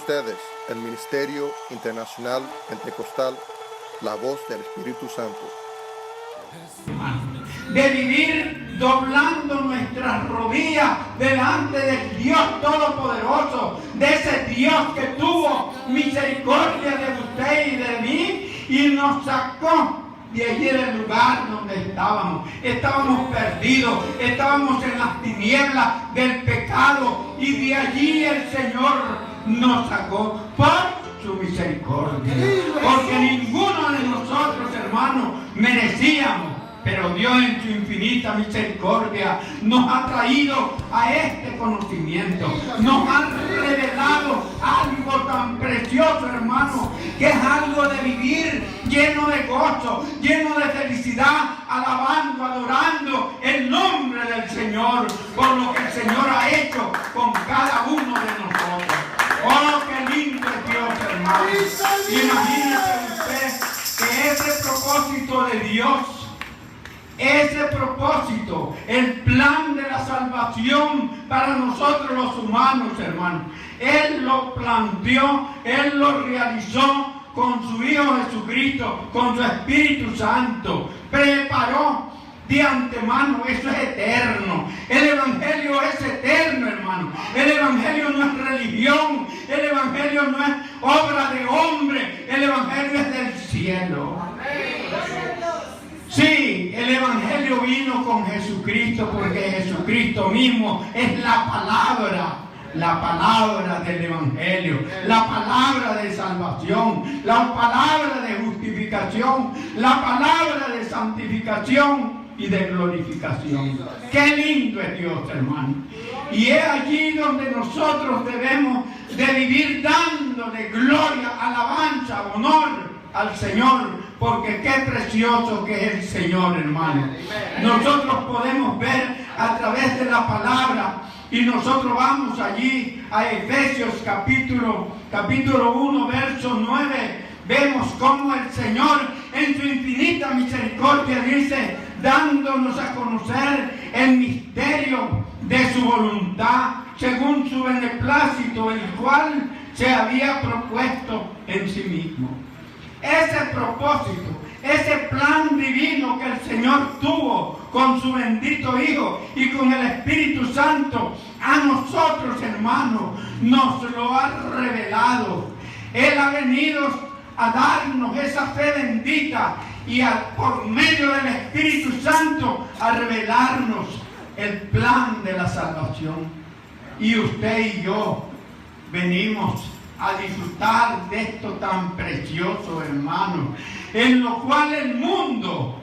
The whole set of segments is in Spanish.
ustedes el Ministerio Internacional Pentecostal, la voz del Espíritu Santo. De vivir doblando nuestras rodillas delante del Dios Todopoderoso, de ese Dios que tuvo misericordia de usted y de mí y nos sacó de allí del lugar donde estábamos. Estábamos perdidos, estábamos en las tinieblas del pecado y de allí el Señor nos sacó por su misericordia. Porque ninguno de nosotros, hermanos, merecíamos. Pero Dios en su infinita misericordia nos ha traído a este conocimiento. Nos ha revelado algo tan precioso, hermano, que es algo de vivir lleno de gozo, lleno de felicidad, alabando, adorando el nombre del Señor, por lo que el Señor ha hecho con cada uno de nosotros. ¡Oh, qué lindo es Dios, hermano! Imagínese usted que ese propósito de Dios, ese propósito, el plan de la salvación para nosotros los humanos, hermanos, Él lo planteó, Él lo realizó con su Hijo Jesucristo, con su Espíritu Santo. Preparó de antemano, eso es eterno. El Evangelio es eterno, hermano. El Evangelio no es religión, el Evangelio no es obra de hombre, el Evangelio es del cielo. Sí, el Evangelio vino con Jesucristo porque Jesucristo mismo es la palabra del Evangelio, la palabra de salvación, la palabra de justificación, la palabra de santificación y de glorificación. ¡Qué lindo es Dios, hermano! Y es allí donde nosotros debemos de vivir dándole gloria, alabanza, honor al Señor, porque qué precioso que es el Señor, hermano. Nosotros podemos ver a través de la palabra, y nosotros vamos allí a Efesios capítulo 1, verso 9, vemos cómo el Señor en su infinita misericordia dice, dándonos a conocer el misterio de su voluntad, según su beneplácito, el cual se había propuesto en sí mismo. Ese propósito, ese plan divino que el Señor tuvo con su bendito Hijo y con el Espíritu Santo, a nosotros, hermanos, nos lo ha revelado. Él ha venido a darnos esa fe bendita y por medio del Espíritu Santo a revelarnos el plan de la salvación. Y usted y yo venimos a disfrutar de esto tan precioso, hermano, en lo cual el mundo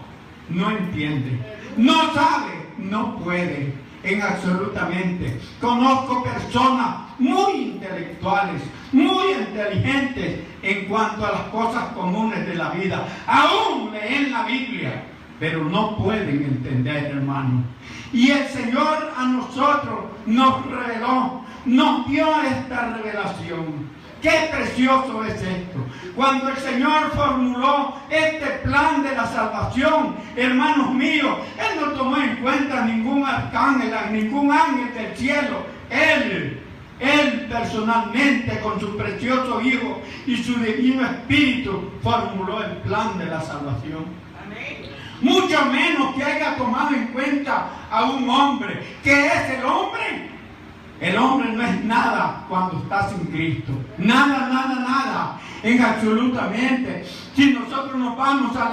no entiende, no sabe, no puede en absolutamente. Conozco personas muy intelectuales, muy inteligentes en cuanto a las cosas comunes de la vida, aún leen la Biblia, pero no pueden entender, hermano. Y el Señor a nosotros nos reveló, nos dio esta revelación. ¡Qué precioso es esto! Cuando el Señor formuló este plan de la salvación, hermanos míos, Él no tomó en cuenta ningún arcángel, ningún ángel del cielo. Él personalmente, con su precioso Hijo y su divino Espíritu, formuló el plan de la salvación. Amén. Mucho menos que haya tomado en cuenta a un hombre. ¿Qué es el hombre? El hombre no es nada cuando está sin Cristo. Nada. En absolutamente. Si nosotros nos vamos a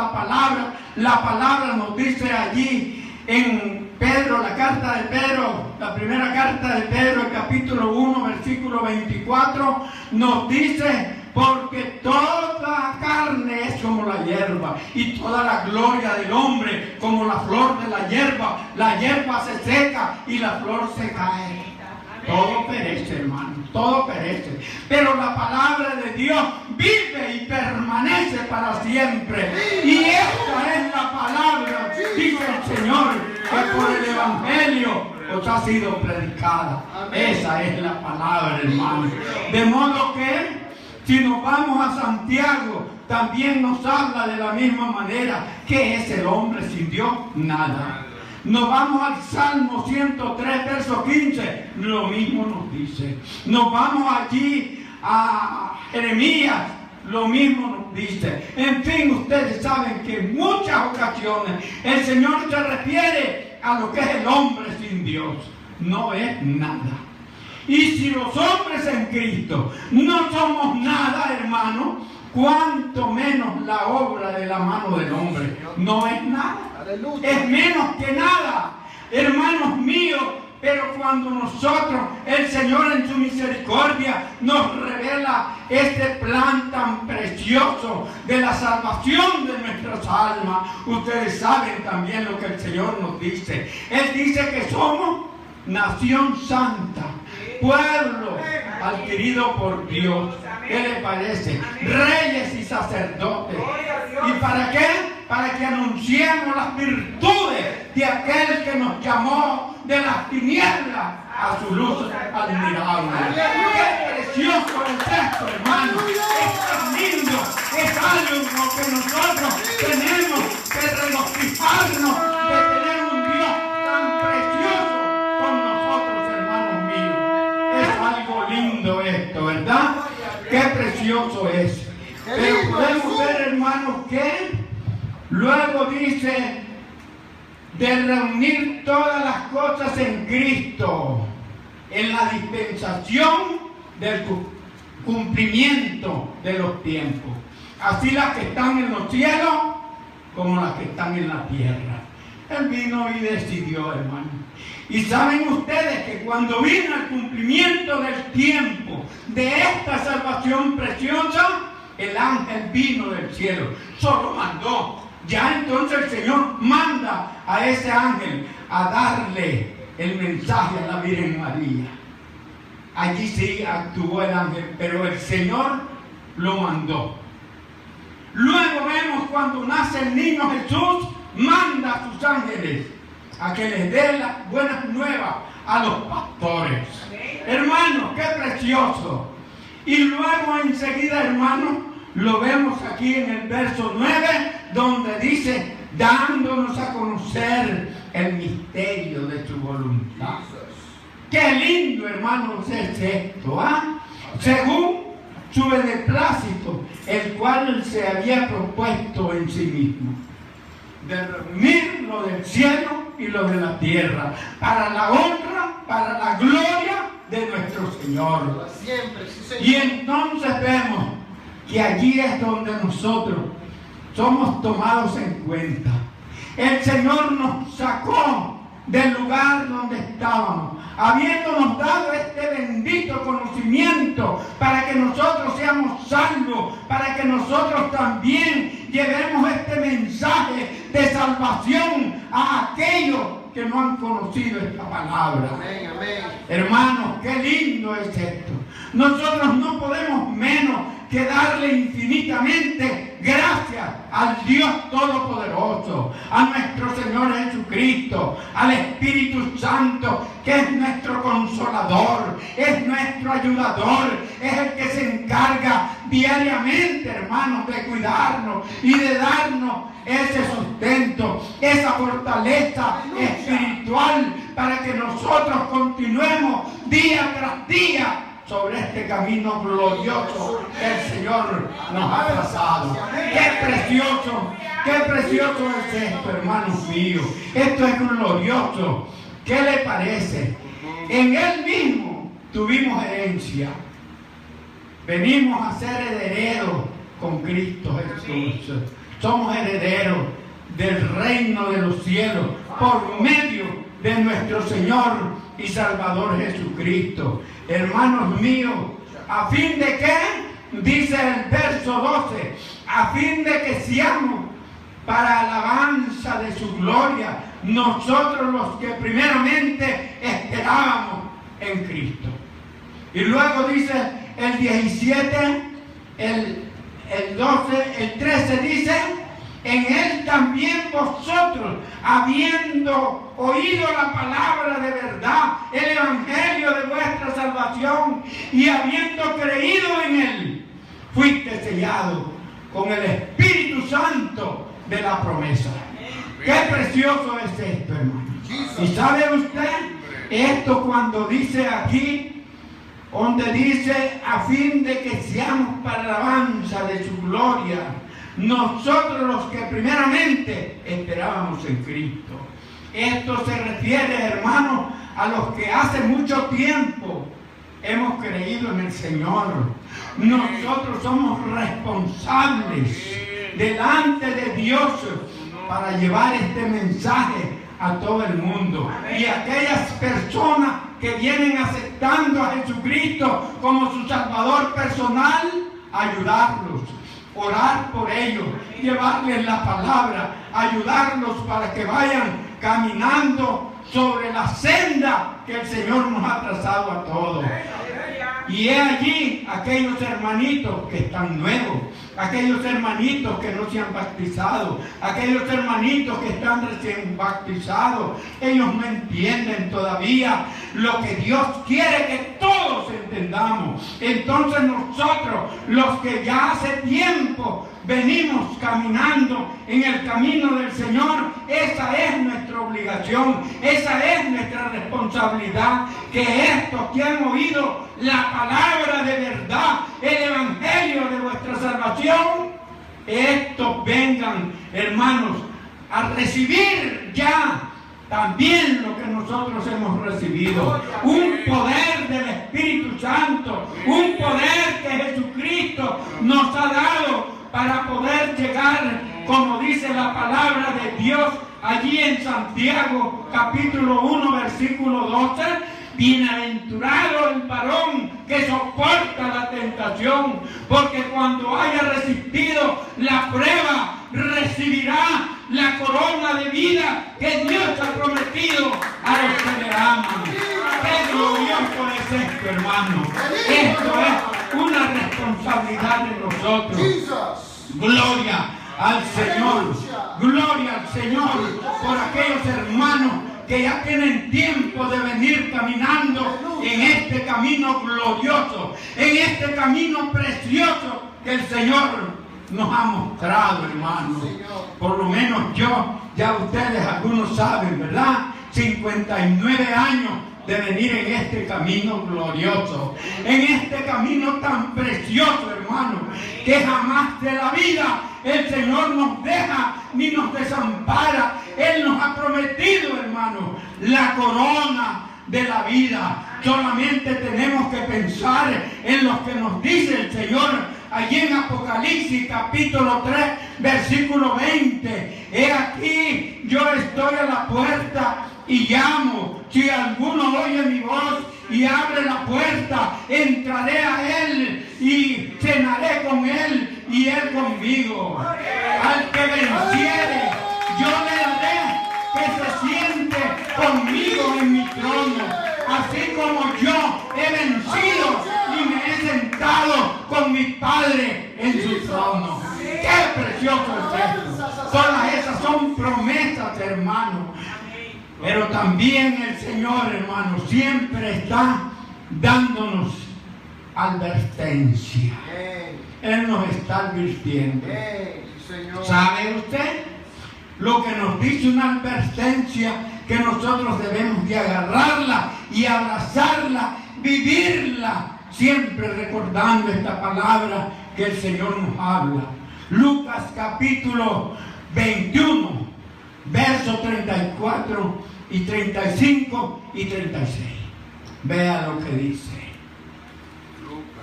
la palabra nos dice allí en Pedro, la carta de Pedro, la primera carta de Pedro, el capítulo 1, versículo 24, nos dice, porque toda carne es como la hierba, y toda la gloria del hombre como la flor de la hierba se seca y la flor se cae. Todo perece, hermano, todo perece. Pero la palabra de Dios vive y permanece para siempre. Y esta es la palabra, dice el Señor, que por el Evangelio os ha sido predicada. Esa es la palabra, hermano. De modo que, si nos vamos a Santiago, también nos habla de la misma manera. ¿Qué es el hombre sin Dios? Nada. Nos vamos al Salmo 103, verso 15, lo mismo nos dice. Nos vamos allí a Jeremías, lo mismo nos dice. En fin, ustedes saben que en muchas ocasiones el Señor se refiere a lo que es el hombre sin Dios. No es nada. Y si los hombres en Cristo no somos nada, hermano, cuanto menos la obra de la mano del hombre. No es nada. Es menos que nada, hermanos míos. Pero cuando nosotros, el Señor en su misericordia, nos revela este plan tan precioso de la salvación de nuestras almas, ustedes saben también lo que el Señor nos dice. Él dice que somos nación santa, pueblo adquirido por Dios. ¿Qué le parece? Reyes y sacerdotes. ¿Y para qué? Para que anunciemos las virtudes de aquel que nos llamó de las tinieblas a su luz admirable. ¡Qué precioso es esto, hermano! Es tan lindo, es algo que nosotros tenemos que regocijarnos de tener un Dios tan precioso con nosotros, hermanos míos. Es algo lindo esto, ¿verdad? ¡Qué precioso es! Pero podemos ver, hermanos, que luego dice de reunir todas las cosas en Cristo, en la dispensación del cumplimiento de los tiempos. Así las que están en los cielos como las que están en la tierra. Él vino y decidió, hermano. Y saben ustedes que cuando vino el cumplimiento del tiempo de esta salvación preciosa, el ángel vino del cielo, solo mandó. Ya entonces el Señor manda a ese ángel a darle el mensaje a la Virgen María. Allí sí actuó el ángel, pero el Señor lo mandó. Luego vemos cuando nace el niño Jesús, manda a sus ángeles a que les dé las buenas nuevas a los pastores. Hermanos, qué precioso. Y luego enseguida, hermanos, lo vemos aquí en el verso 9, donde dice, dándonos a conocer el misterio de su voluntad. Qué lindo, hermanos, es esto, ¿ah? Según su beneplácito, el cual se había propuesto en sí mismo, de reunir lo del cielo y lo de la tierra, para la honra, para la gloria de nuestro Señor. Y entonces vemos que allí es donde nosotros somos tomados en cuenta. El Señor nos sacó del lugar donde estábamos, habiéndonos dado este bendito conocimiento para que nosotros seamos salvos, para que nosotros también llevemos este mensaje de salvación a aquellos que no han conocido esta palabra. Amén, amén. Hermanos, qué lindo es esto. Nosotros no podemos menos que darle infinitamente gracias al Dios Todopoderoso, a nuestro Señor Jesucristo, al Espíritu Santo, que es nuestro consolador, es nuestro ayudador, es el que se encarga diariamente, hermanos, de cuidarnos y de darnos ese sustento, esa fortaleza espiritual para que nosotros continuemos día tras día sobre este camino glorioso que el Señor nos ha trazado. Qué precioso es esto, hermanos míos. Esto es glorioso. ¿Qué le parece? En Él mismo tuvimos herencia. Venimos a ser herederos con Cristo Jesús. Somos herederos del reino de los cielos por medio de nuestro Señor y Salvador Jesucristo. Hermanos míos, ¿a fin de qué? Dice el verso 12, a fin de que seamos para alabanza de su gloria, nosotros los que primeramente esperábamos en Cristo. Y luego dice el 17, el 12, el 13 dice, en Él también vosotros, habiendo oído la palabra de verdad, el evangelio de vuestra salvación, y habiendo creído en Él, fuiste sellado con el Espíritu Santo de la promesa. Qué precioso es esto, hermano. ¿Y sabe usted? Esto cuando dice aquí donde dice, a fin de que seamos para alabanza de su gloria, nosotros los que primeramente esperábamos en Cristo. Esto se refiere, hermanos, a los que hace mucho tiempo hemos creído en el Señor. Nosotros somos responsables delante de Dios para llevar este mensaje a todo el mundo. Y aquellas personas que vienen aceptando a Jesucristo como su Salvador personal, ayudarlos, orar por ellos, llevarles la palabra, ayudarlos para que vayan caminando sobre la senda que el Señor nos ha trazado a todos. Y he allí aquellos hermanitos que están nuevos, aquellos hermanitos que no se han bautizado, aquellos hermanitos que están recién bautizados. Ellos no entienden todavía lo que Dios quiere que todos entendamos. Entonces nosotros, los que ya hace tiempo venimos caminando en el camino del Señor, esa es nuestra obligación, esa es nuestra responsabilidad, que estos que han oído la palabra de verdad, el evangelio de vuestra salvación, estos vengan, hermanos, a recibir ya también lo que nosotros hemos recibido, un poder del Espíritu Santo, un poder que Jesucristo nos ha dado para poder llegar, como dice la palabra de Dios allí en Santiago capítulo 1 versículo 12, bienaventurado el varón que soporta la tentación, porque cuando haya resistido la prueba, recibirá la corona de vida que Dios ha prometido a los que le aman. ¡Qué glorioso es esto, hermano! Esto es una responsabilidad de nosotros. Gloria al Señor, gloria al Señor por aquellos hermanos que ya tienen tiempo de venir caminando en este camino glorioso, en este camino precioso que el Señor nos ha mostrado, hermanos. Por lo menos yo, ya ustedes algunos saben, ¿verdad? 59 años de venir en este camino glorioso, en este camino tan precioso, hermano, que jamás de la vida el Señor nos deja ni nos desampara. Él nos ha prometido, hermano, la corona de la vida. Solamente tenemos que pensar en lo que nos dice el Señor allí en Apocalipsis capítulo 3 versículo 20. He aquí, yo estoy a la puerta y llamo. Si alguno oye mi voz y abre la puerta, entraré a él y cenaré con él y él conmigo. Al que venciere, yo le daré que se siente conmigo en mi trono, así como yo he vencido y me he sentado con mi Padre en su trono. ¡Qué precioso es esto! Todas esas son promesas, hermanos. Pero también el Señor, hermano, siempre está dándonos advertencia. Él nos está advirtiendo. ¿Sabe usted? Lo que nos dice una advertencia, que nosotros debemos de agarrarla y abrazarla, vivirla, siempre recordando esta palabra que el Señor nos habla. Lucas capítulo 21, versos 34 y 35 y 36. Vea lo que dice.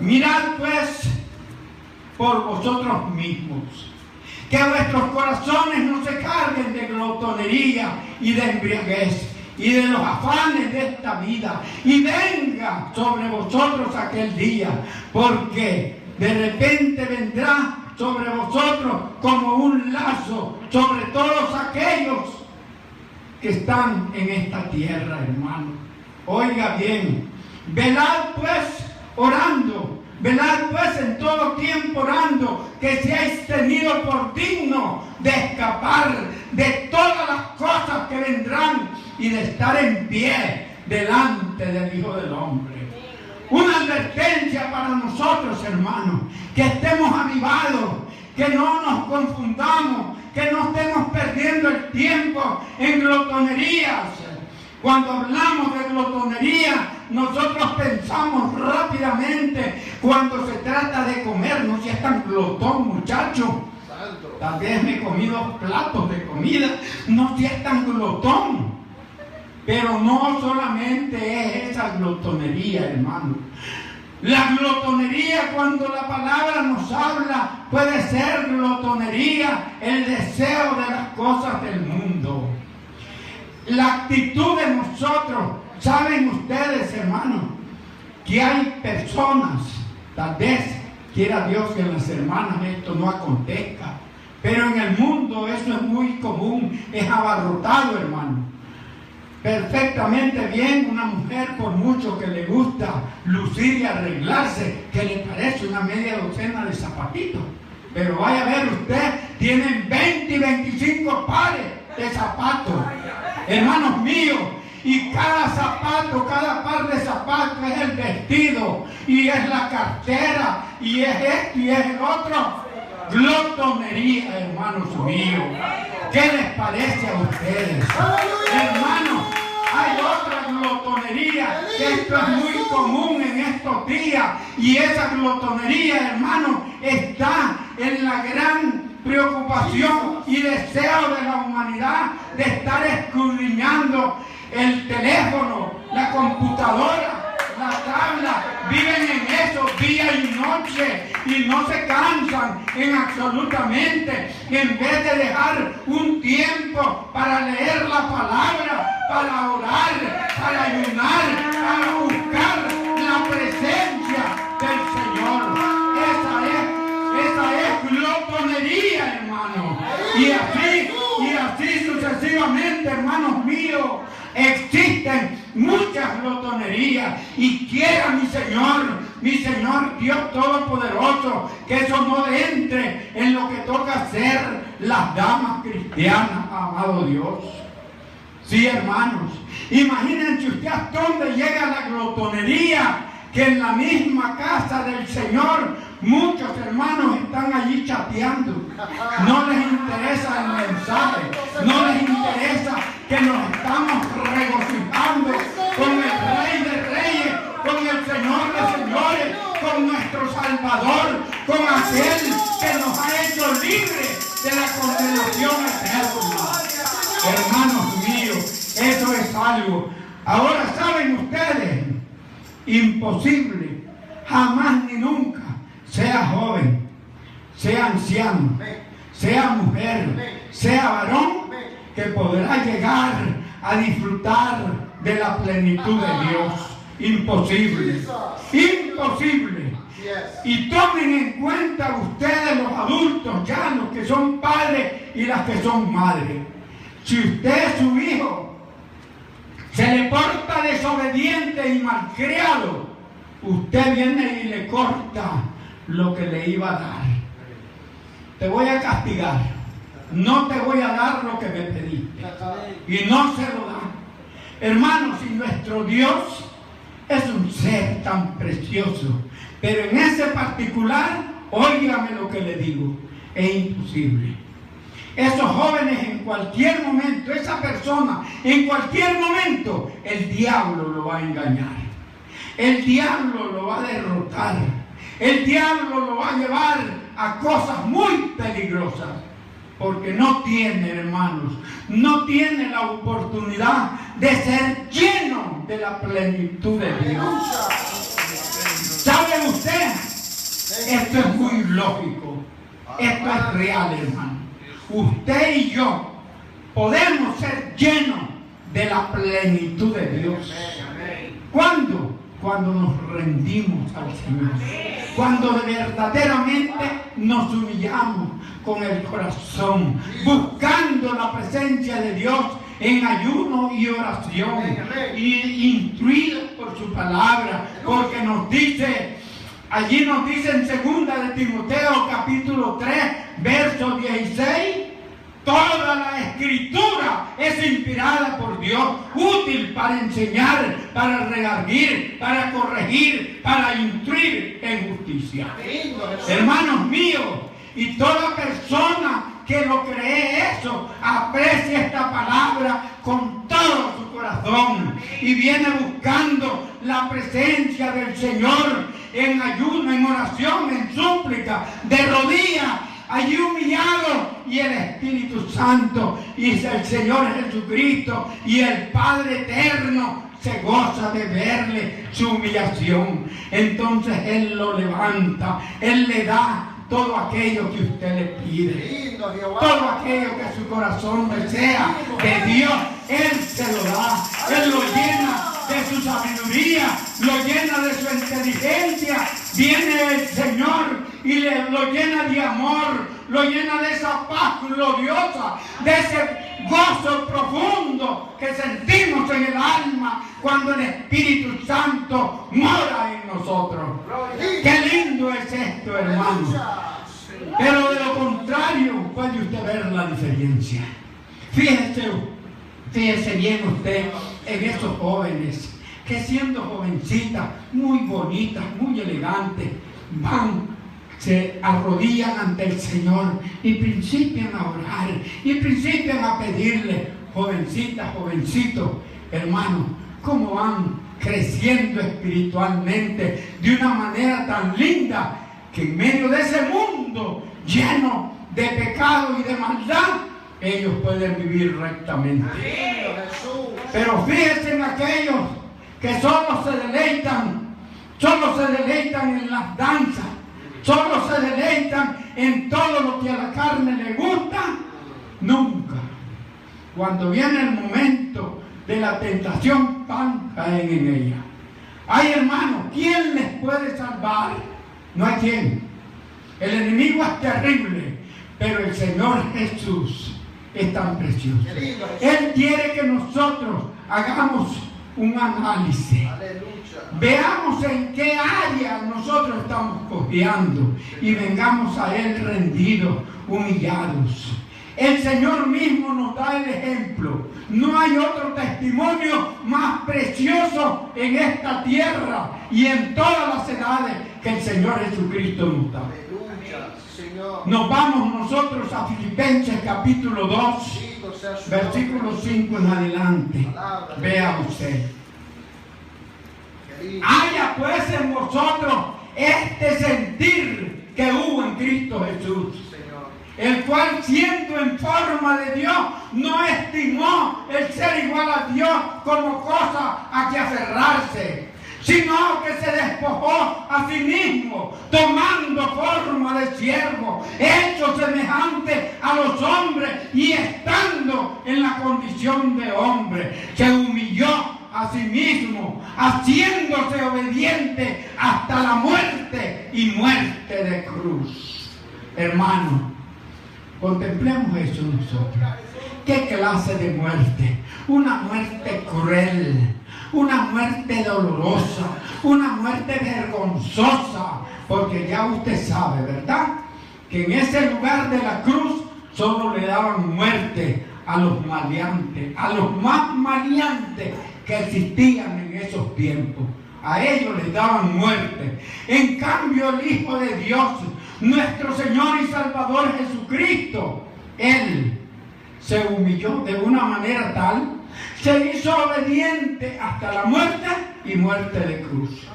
Mirad pues por vosotros mismos, que vuestros corazones no se carguen de glotonería y de embriaguez y de los afanes de esta vida, y venga sobre vosotros aquel día, porque de repente vendrá sobre vosotros como un lazo sobre todos aquellos que están en esta tierra, hermano. Oiga bien, velad pues orando, velad pues en todo tiempo orando, que seáis tenidos por digno de escapar de todas las cosas que vendrán y de estar en pie delante del Hijo del Hombre. Una advertencia para nosotros, hermanos, que estemos avivados, que no nos confundamos, que no estemos perdiendo el tiempo en glotonerías, Cuando hablamos de glotonería, nosotros pensamos rápidamente cuando se trata de comer. No seas tan glotón, muchacho. Tal vez me he comido platos de comida. No seas tan glotón. Pero no solamente es esa glotonería, hermano. La glotonería, cuando la palabra nos habla, puede ser glotonería, el deseo de las cosas del mundo. La actitud de nosotros, saben ustedes, hermanos, que hay personas, tal vez quiera Dios que en las hermanas esto no acontezca, pero en el mundo eso es muy común, es abarrotado, hermano. Perfectamente bien una mujer, por mucho que le gusta lucir y arreglarse, que le parece una media docena de zapatitos, pero vaya a ver usted, tienen 20 y 25 pares de zapatos, hermanos míos, y cada zapato, cada par de zapatos es el vestido, y es la cartera, y es esto y es el otro. Glotonería, hermanos míos. ¿Qué les parece a ustedes? Hermanos, hay otra glotonería, que esto es muy común en estos días, y esa glotonería, hermanos, está en la gran preocupación y deseo de la humanidad de estar escudriñando el teléfono, la computadora, la tabla. Viven en eso día y noche y no se cansan en absolutamente. En vez de dejar un tiempo para leer la palabra, para orar, para ayunar, para buscar la presencia del Señor. Esa es glotonería, hermano. Y así sucesivamente, hermanos míos. Existen muchas glotonerías, y quiera mi Señor Dios Todopoderoso, que eso no entre en lo que toca hacer las damas cristianas, amado Dios. Sí, hermanos, imagínense usted hasta dónde llega la glotonería, que en la misma casa del Señor muchos hermanos están allí chateando. No les interesa el mensaje, no les interesa que nos estamos regocijando con el Rey de Reyes, con el Señor de Señores, con nuestro Salvador, con aquel que nos ha hecho libres de la condenación eterna. Hermanos míos, eso es algo. Ahora saben ustedes, imposible, jamás ni nunca, sea joven, sea anciano, sea mujer, sea varón, que podrá llegar a disfrutar de la plenitud de Dios. Imposible, imposible. Y tomen en cuenta ustedes, los adultos, ya los que son padres y las que son madres. Si usted, su hijo, se le porta desobediente y malcriado, usted viene y le corta lo que le iba a dar. Te voy a castigar, no te voy a dar lo que me pediste, y no se lo da. Hermanos, y nuestro Dios es un ser tan precioso, pero en ese particular, óigame lo que le digo, es imposible. Esos jóvenes en cualquier momento, esa persona en cualquier momento, el diablo lo va a engañar, el diablo lo va a derrotar, el diablo lo va a llevar a cosas muy peligrosas, porque no tiene, hermanos, no tiene la oportunidad de ser lleno de la plenitud de Dios. ¿Sabe usted? Esto es muy lógico, esto es real, hermano. Usted y yo podemos ser llenos de la plenitud de Dios. ¿Cuándo? Cuando nos rendimos al Señor, cuando verdaderamente nos humillamos con el corazón, buscando la presencia de Dios en ayuno y oración, y instruidos por su palabra, porque nos dice, allí nos dice en 2 de Timoteo capítulo 3, verso 16, toda la escritura es inspirada por Dios, útil para enseñar, para redarguir, para corregir, para instruir en justicia. Hermanos míos, y toda persona que lo cree eso, aprecia esta palabra con todo su corazón y viene buscando la presencia del Señor en ayuno, en oración, en súplica, de rodillas, allí humillado, y el Espíritu Santo y el Señor Jesucristo y el Padre eterno se goza de verle su humillación. Entonces Él lo levanta, Él le da todo aquello que usted le pide, todo aquello que su corazón desea de Dios, Él se lo da. Él lo llena de su sabiduría, lo llena de su inteligencia. Viene el Señor y lo llena de amor, lo llena de esa paz gloriosa, de ese gozo profundo que sentimos en el alma cuando el Espíritu Santo mora en nosotros. Qué lindo es esto, hermano. Pero de lo contrario puede usted ver la diferencia. Fíjese bien usted en esos jóvenes que, siendo jovencitas, muy bonitas, muy elegantes, se arrodillan ante el Señor y principian a orar y principian a pedirle. Jovencitas, jovencitos, hermanos, cómo van creciendo espiritualmente de una manera tan linda, que en medio de ese mundo lleno de pecado y de maldad, ellos pueden vivir rectamente. Pero fíjense en aquellos que solo se deleitan en las danzas, solo se deleitan en todo lo que a la carne le gusta. Nunca, cuando viene el momento de la tentación, caen en ella. Ay, hermano, ¿quién les puede salvar? No hay quien. El enemigo es terrible, pero el Señor Jesús es tan precioso. Él quiere que nosotros hagamos un análisis. Veamos en qué área nosotros estamos cojeando y vengamos a Él rendidos, humillados. El Señor mismo nos da el ejemplo. No hay otro testimonio más precioso en esta tierra y en todas las edades que el Señor Jesucristo nos da. Nos vamos nosotros a Filipenses capítulo 2, versículo 5 en adelante. Vea usted. Haya pues en vosotros este sentir que hubo en Cristo Jesús, el cual, siendo en forma de Dios, no estimó el ser igual a Dios como cosa a que aferrarse, sino que se despojó a sí mismo, tomando forma de siervo, hecho semejante a los hombres, y estando en la condición de hombre, se humilló a sí mismo, haciéndose obediente hasta la muerte y muerte de cruz. Hermano, contemplemos eso nosotros. ¿Qué clase de muerte? Una muerte cruel, una muerte dolorosa, una muerte vergonzosa, porque ya usted sabe, ¿verdad?, que en ese lugar de la cruz solo le daban muerte a los maleantes, a los más maleantes que existían en esos tiempos. A ellos les daban muerte. En cambio, el Hijo de Dios, nuestro Señor y Salvador Jesucristo, Él se humilló de una manera tal, se hizo obediente hasta la muerte y muerte de cruz,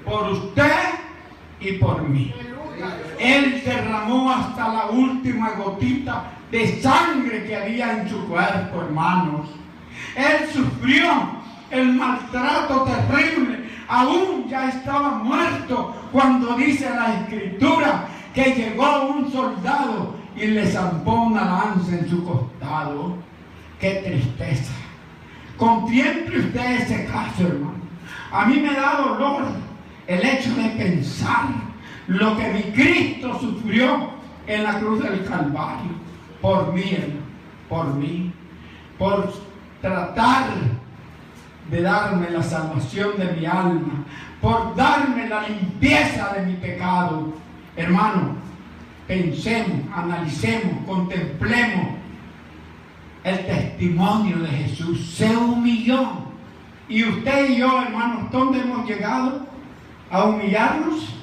por usted y por mí. Él derramó hasta la última gotita de sangre que había en su cuerpo, hermanos. Él sufrió el maltrato terrible, aún ya estaba muerto, cuando dice la Escritura que llegó un soldado y le zampó una lanza en su costado. ¡Qué tristeza! Contemple usted ese caso, hermano. A mí me da dolor el hecho de pensar lo que mi Cristo sufrió en la cruz del Calvario por mí, hermano, por tratar de darme la salvación de mi alma, por darme la limpieza de mi pecado. Hermano, pensemos, analicemos, contemplemos el testimonio de Jesús. Se humilló. Y usted y yo, hermanos, ¿dónde hemos llegado a humillarnos?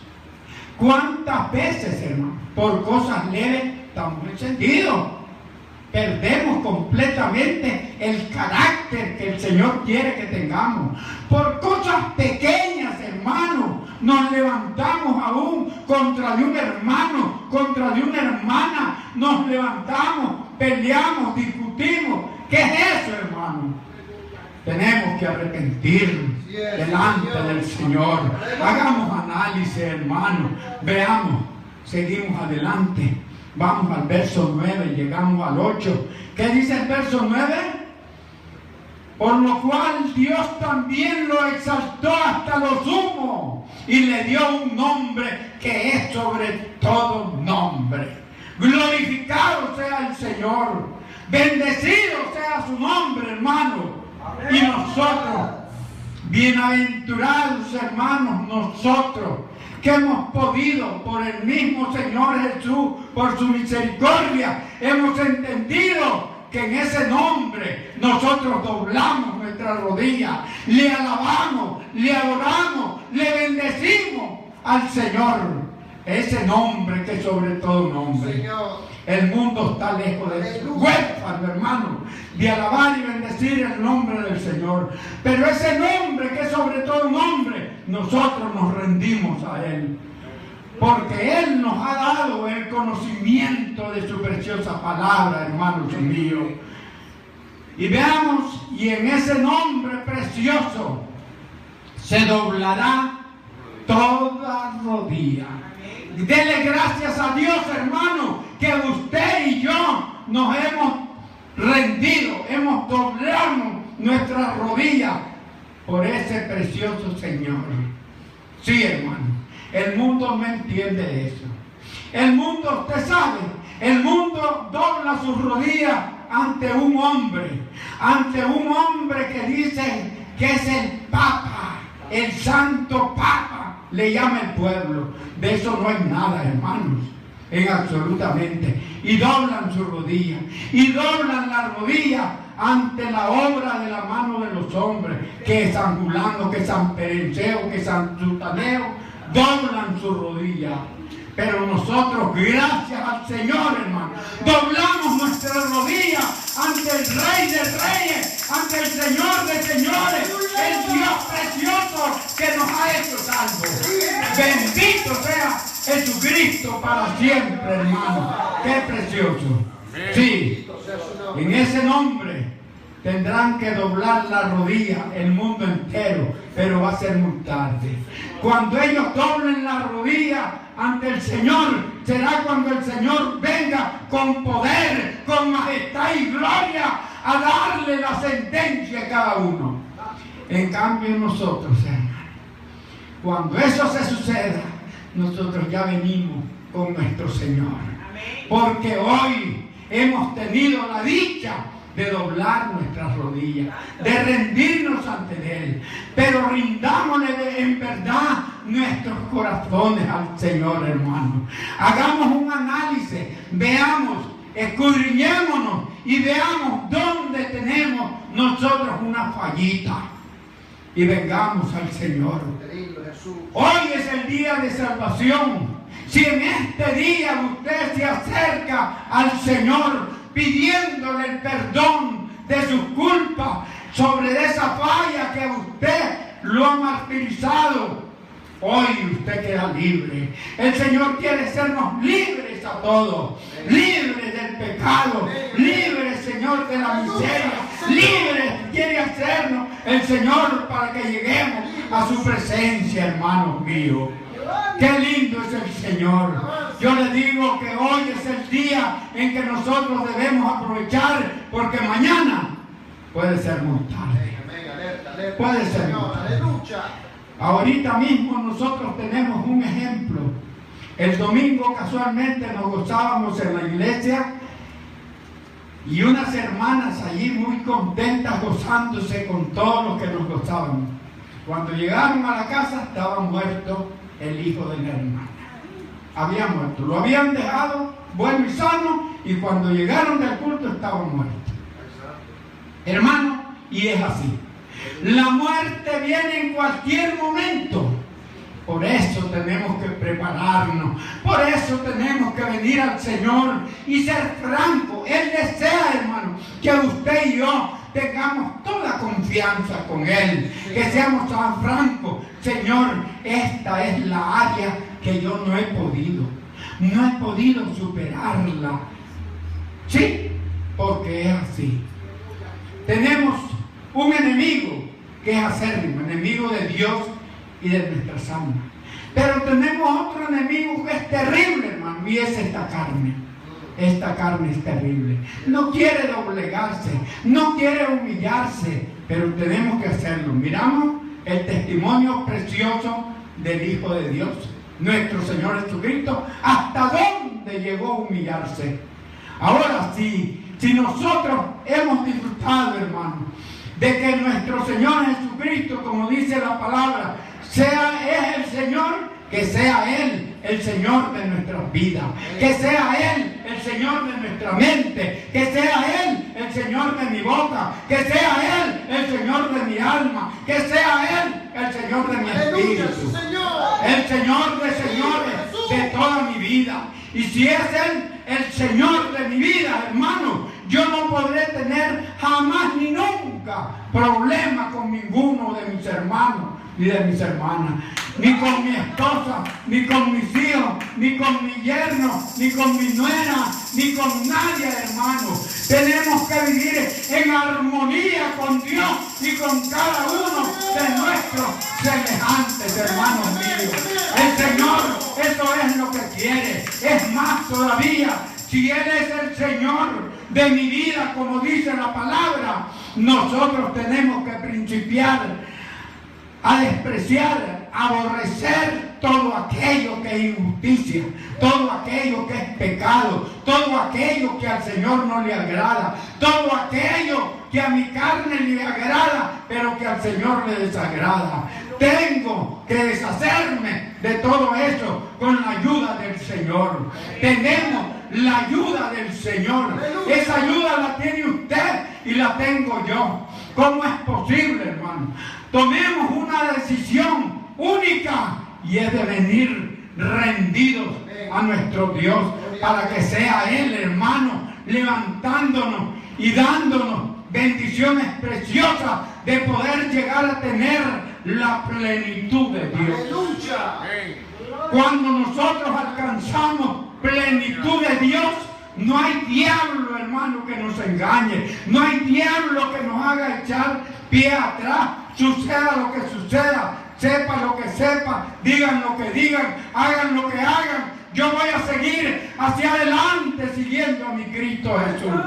¿Cuántas veces, hermano, por cosas leves estamos encendidos? Perdemos completamente el carácter que el Señor quiere que tengamos. Por cosas pequeñas, hermano, nos levantamos aún contra de un hermano, contra de una hermana, nos levantamos, peleamos, discutimos. ¿Qué es eso, hermano? Tenemos que arrepentirnos delante del Señor. Hagamos análisis, hermano. Veamos, seguimos adelante. Vamos al verso 9, llegamos al 8. ¿Qué dice el verso 9? Por lo cual Dios también lo exaltó hasta lo sumo y le dio un nombre que es sobre todo nombre. Glorificado sea el Señor. Bendecido sea su nombre, hermano. Y nosotros, bienaventurados hermanos, nosotros que hemos podido, por el mismo Señor Jesús, por su misericordia, hemos entendido que en ese nombre nosotros doblamos nuestra rodilla, le alabamos, le adoramos, le bendecimos al Señor. Ese nombre que sobre todo nombre. Señor. El mundo está lejos de su huérfano, hermano, de alabar y bendecir el nombre del Señor. Pero ese nombre que sobre todo nombre, nosotros nos rendimos a Él. Porque Él nos ha dado el conocimiento de su preciosa palabra, hermanos míos. Y veamos, y en ese nombre precioso se doblará toda rodilla. Dele gracias a Dios, hermano, que usted y yo nos hemos rendido, hemos doblado nuestras rodillas por ese precioso Señor. Sí, hermano, el mundo no entiende eso. El mundo, usted sabe, el mundo dobla sus rodillas ante un hombre que dicen que es el Papa, el Santo Papa. Le llama el pueblo. De eso no hay nada, hermanos, en absolutamente. Y doblan su rodilla. Y doblan la rodilla ante la obra de la mano de los hombres. Que es San Julano, que es San Perenceo, que es San Sutaneo. Doblan su rodilla. Pero nosotros, gracias al Señor, hermano, doblamos nuestra rodilla ante el Rey de Reyes, ante el Señor de Señores, el Dios precioso que nos ha hecho salvos. Bendito sea Jesucristo para siempre, hermano. Qué precioso. Sí, en ese nombre tendrán que doblar la rodilla el mundo entero, pero va a ser muy tarde. Cuando ellos doblen la rodilla ante el Señor, será cuando el Señor venga con poder, con majestad y gloria a darle la sentencia a cada uno. En cambio nosotros, hermano, cuando eso se suceda, nosotros ya venimos con nuestro Señor. Porque hoy hemos tenido la dicha de doblar nuestras rodillas, de rendirnos ante Él, pero rindámosle en verdad nuestros corazones al Señor, hermano. Hagamos un análisis, veamos, escudriñémonos y veamos dónde tenemos nosotros una fallita y vengamos al Señor. Hoy es el día de salvación. Si en este día usted se acerca al Señor pidiéndole el perdón de sus culpas sobre esa falla que usted lo ha martirizado, hoy usted queda libre. El Señor quiere hacernos libres a todos, libres del pecado, libres, Señor, de la miseria, libres quiere hacernos el Señor para que lleguemos a su presencia, hermanos míos. Qué lindo es el Señor. Yo les digo que hoy es el día en que nosotros debemos aprovechar, porque mañana puede ser muy tarde. Puede ser muy tarde. Ahorita mismo nosotros tenemos un ejemplo. El domingo casualmente nos gozábamos en la iglesia y unas hermanas allí muy contentas gozándose con todo lo que nos gozábamos. Cuando llegaron a la casa estaba muerto el hijo de la hermana. Había muerto, lo habían dejado bueno y sano, y cuando llegaron del culto estaba muerto. Hermano, y es así. La muerte viene en cualquier momento. Por eso tenemos que prepararnos. Por eso tenemos que venir al Señor y ser francos. Él desea, hermano, que usted y yo tengamos toda confianza con Él, que seamos tan francos. Señor, esta es la área que yo no he podido superarla. Sí, porque es así. Tenemos un enemigo que es acérrimo, enemigo de Dios y de nuestras almas. Pero tenemos otro enemigo que es terrible, hermano, y es esta carne. Esta carne es terrible. No quiere doblegarse, no quiere humillarse, pero tenemos que hacerlo. Miramos el testimonio precioso del Hijo de Dios, nuestro Señor Jesucristo, hasta dónde llegó a humillarse. Ahora sí, si nosotros hemos disfrutado, hermano, de que nuestro Señor Jesucristo, como dice la palabra, es el Señor, que sea Él el Señor de nuestras vidas, que sea Él el Señor de nuestra mente, que sea Él el Señor de mi boca, que sea Él el Señor de mi alma, que sea Él el Señor de mi espíritu, el Señor de señores de toda mi vida. Y si es Él el Señor de mi vida, hermano, yo no podré tener jamás ni nunca problema con ninguno de mis hermanos ni de mis hermanas, ni con mi esposa, ni con mis hijos, ni con mi yerno, ni con mi nuera, ni con nadie, hermano. Tenemos que vivir en armonía con Dios y con cada uno de nuestros semejantes, hermanos míos. El Señor, eso es lo que quiere. Es más todavía, si Él es el Señor de mi vida, como dice la palabra, nosotros tenemos que principiar a despreciar, a aborrecer todo aquello que es injusticia, todo aquello que es pecado, todo aquello que al Señor no le agrada, todo aquello que a mi carne le agrada, pero que al Señor le desagrada. Tengo que deshacerme de todo eso con la ayuda del Señor. Tenemos la ayuda del Señor. Esa ayuda la tiene usted y la tengo yo. ¿Cómo es posible, hermano? Tomemos una decisión única y es de venir rendidos a nuestro Dios para que sea Él, hermano, levantándonos y dándonos bendiciones preciosas de poder llegar a tener la plenitud de Dios. Cuando nosotros alcanzamos plenitud de Dios, no hay diablo, hermano, que nos engañe. No hay diablo que nos haga echar pie atrás. Suceda lo que suceda, sepa lo que sepa, digan lo que digan, hagan lo que hagan. Yo voy a seguir hacia adelante siguiendo a mi Cristo Jesús.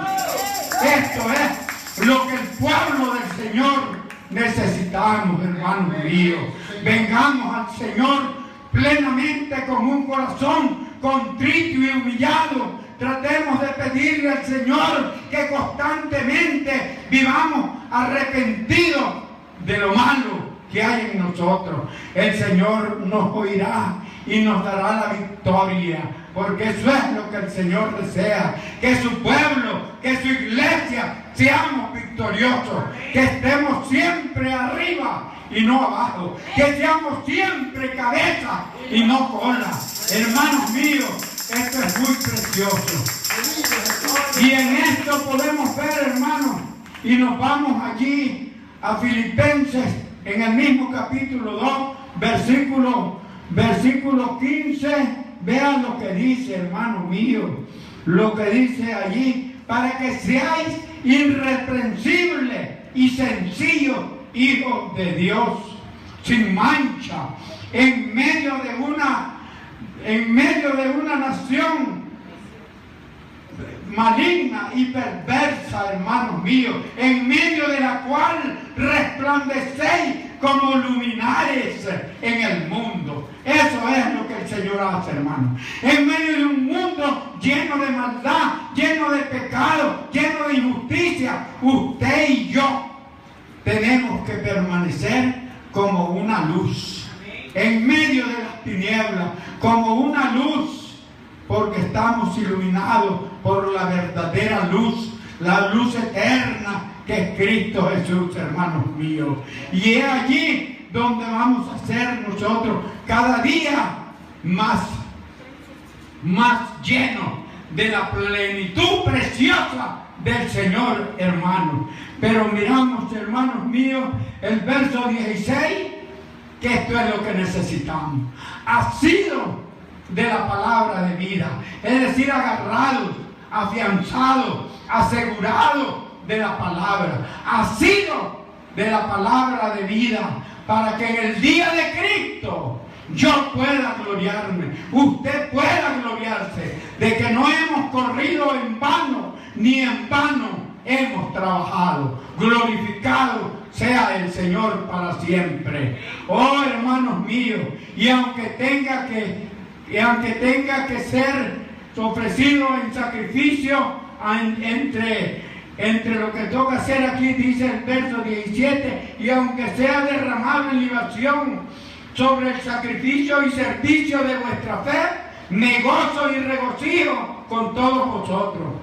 Esto es lo que el pueblo del Señor necesitamos, hermanos míos. Vengamos al Señor plenamente con un corazón contrito y humillado. Tratemos de pedirle al Señor que constantemente vivamos arrepentidos de lo malo que hay en nosotros. El Señor nos oirá y nos dará la victoria, porque eso es lo que el Señor desea, que su pueblo, que su iglesia seamos victoriosos, que estemos siempre arriba y no abajo, que seamos siempre cabeza y no cola. Hermanos míos, esto es muy precioso. Y en esto podemos ver, hermanos, y nos vamos allí a Filipenses, en el mismo capítulo 2, versículo 15. Vean lo que dice, hermano mío, lo que dice allí, para que seáis irreprensibles y sencillos hijos de Dios, sin mancha, en medio de una nación maligna y perversa, hermanos míos, en medio de la cual resplandecéis como luminares en el mundo. Eso es lo que el Señor hace, hermano. En medio de un mundo lleno de maldad, lleno de pecado, lleno de injusticia, usted y yo tenemos que permanecer como una luz en medio de las tinieblas, como una luz, porque estamos iluminados por la verdadera luz, la luz eterna que es Cristo Jesús, hermanos míos. Y es allí donde vamos a ser nosotros cada día más llenos de la plenitud preciosa del Señor, hermanos. Pero miramos, hermanos míos, el verso 16, que esto es lo que necesitamos. Asido de la palabra de vida, es decir, agarrados, afianzados, asegurados de la palabra, asido de la palabra de vida, para que en el día de Cristo yo pueda gloriarme, usted pueda gloriarse de que no hemos corrido en vano, ni en vano hemos trabajado. Glorificado sea el Señor para siempre. Oh, hermanos míos, y aunque tenga que ser ofrecido en sacrificio entre lo que toca hacer aquí, dice el verso 17, y aunque sea derramado en libación sobre el sacrificio y servicio de vuestra fe, me gozo y regocijo con todos vosotros.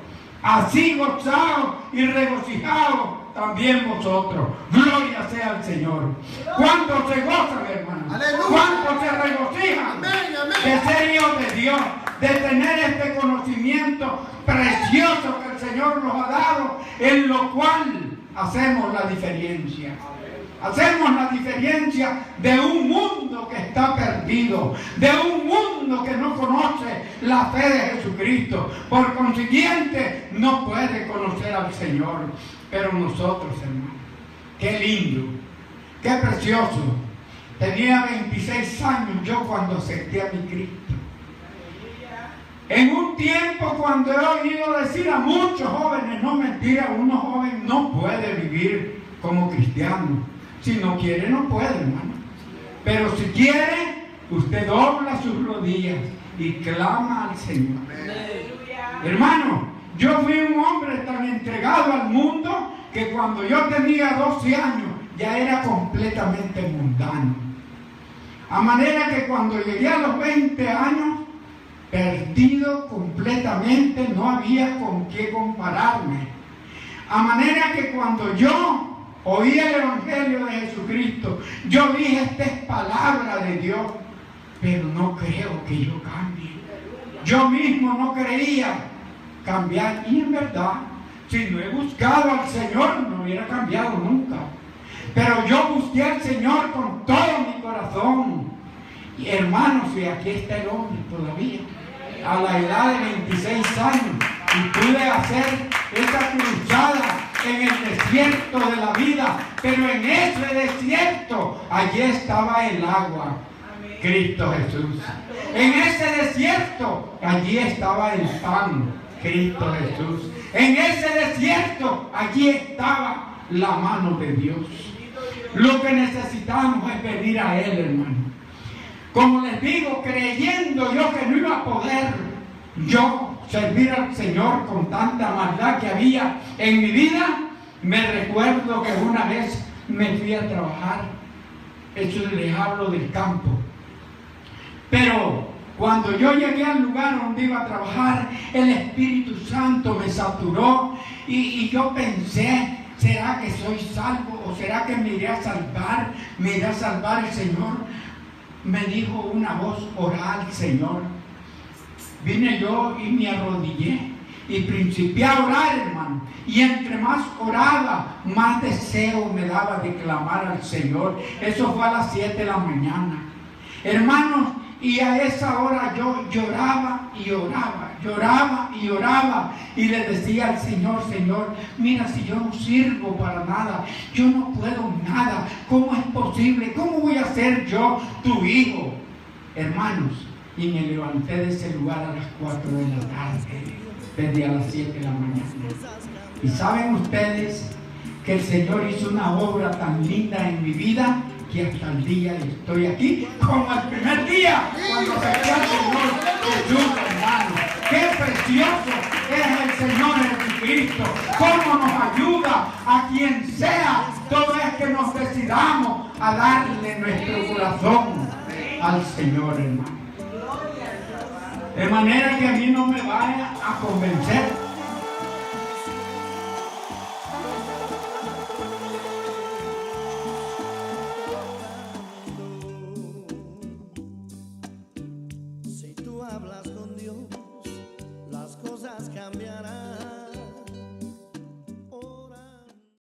Así gozaos y regocijaos también vosotros. Gloria sea al Señor. ¿Cuántos se gozan, hermanos? ¡Aleluya! ¿Cuántos se regocijan? ¡Amén, amén! De ser hijos de Dios, de tener este conocimiento precioso que el Señor nos ha dado, en lo cual hacemos la diferencia. Hacemos la diferencia de un mundo que está perdido, de un mundo que no conoce la fe de Jesucristo. Por consiguiente, no puede conocer al Señor. Pero nosotros, hermanos, qué lindo, qué precioso. Tenía 26 años yo cuando acepté a mi Cristo. En un tiempo cuando he oído decir a muchos jóvenes, no mentira, uno joven no puede vivir como cristiano. Si no quiere, no puede, hermano. Pero si quiere, usted dobla sus rodillas y clama al Señor. Hermano, yo fui un hombre tan entregado al mundo que cuando yo tenía 12 años ya era completamente mundano. A manera que cuando llegué a los 20 años, perdido completamente, no había con qué compararme. A manera que cuando yo oí el Evangelio de Jesucristo, yo dije, esta es palabra de Dios, pero no creo que yo cambie. Yo mismo no creía cambiar, y en verdad, si no he buscado al Señor, no hubiera cambiado nunca. Pero yo busqué al Señor con todo mi corazón. Y hermanos, y aquí está el hombre todavía, a la edad de 26 años, y pude hacer esa cruzada en el desierto de la vida, pero en ese desierto, allí estaba el agua, Cristo Jesús. En ese desierto, allí estaba el pan, Cristo Jesús. En ese desierto, allí estaba la mano de Dios. Lo que necesitamos es venir a Él, hermano. Como les digo, creyendo yo que no iba a poder yo servir al Señor con tanta maldad que había en mi vida, me recuerdo que una vez me fui a trabajar. Eso les hablo del campo. Pero cuando yo llegué al lugar donde iba a trabajar, el Espíritu Santo me saturó y yo pensé, ¿será que soy salvo? ¿O será que me iré a salvar? ¿Me irá a salvar el Señor? Me dijo una voz, orá al Señor. Vine yo y me arrodillé y principié a orar, hermano. Y entre más oraba, más deseo me daba de clamar al Señor. Eso fue a las 7 de la mañana. Hermanos, y a esa hora yo lloraba y oraba, lloraba y oraba. Y le decía al Señor, Señor, mira, si yo no sirvo para nada, yo no puedo nada. ¿Cómo es posible? ¿Cómo voy a ser yo tu hijo? Hermanos, y me levanté de ese lugar a las 4 de la tarde, desde a las 7 de la mañana. Y saben ustedes que el Señor hizo una obra tan linda en mi vida, que hasta el día estoy aquí, como el primer día, cuando acepté al Señor Jesús, hermano. ¡Qué precioso es el Señor Jesucristo! ¡Cómo nos ayuda a quien sea! Todo es que nos decidamos a darle nuestro corazón al Señor, hermano. De manera que a mí no me vaya a convencer